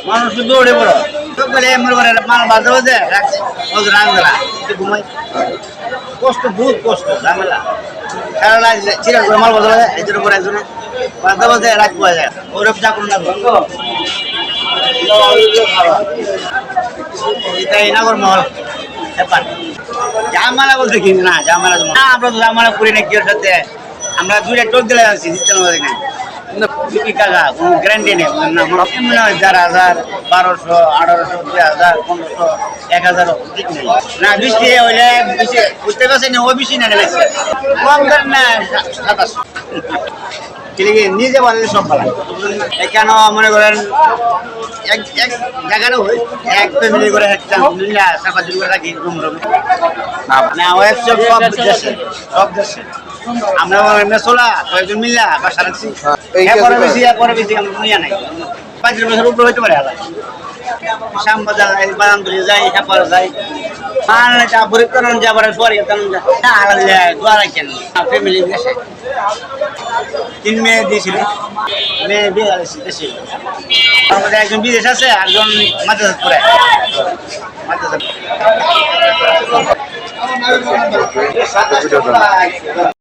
মানুষ দৌড়ে পড়ো সকালে মাল বাঁধতে বাঁধে রাখলা ঘুমাই কষ্ট বহুত কষ্ট ঝামেলা সারা রাত চিরা করে মাল বাঁধতে বাঁধে একজনের পর একজনে বাঁধতে বাঁধে রাত পাওয়া যায় ওরকম চাকর না এটাই নাগর মহল ব্যাপার জামালা বলতে কিন্তু না জামালা আমরা তো জামালা করি না কি সাথে আমরা দুইটা টোক দিলে আছি নিশ্চয় টাকা কোনো গ্যারান্টি নেই 4,000 1200 1800 2000 1500 1000 ঠিক নেই না বৃষ্টি হইলে বুঝতে পারছেন ও বেশি না নেবে কম করেন না 2700 নিজে বলে সব ভালো কেন মনে করেন এক জায়গারও হয় এক ফ্যামিলি করে একটা সাফাজি করে রাখি রুম না সব দেশে আমরা মেসোলা কয়েকজন মিল্লা বাসা রাখছি এরপরে বেশি আমরা নিয়ে নাই 5 বছর উপরে হইতে পারে আলাদা শ্যামবাজার বাদাম তুলে যাই এরপরে যাই এটা পরিকরণ যাবার পরে আলাদা দোয়া রাখেন ফ্যামিলি দেশে 3 মেয়ে দিয়েছিল মেয়ে বিয়ে দেশে আমাদের একজন বিদেশ আছে আরেকজন মাদ্রাসা পড়ে মাদ্রাসা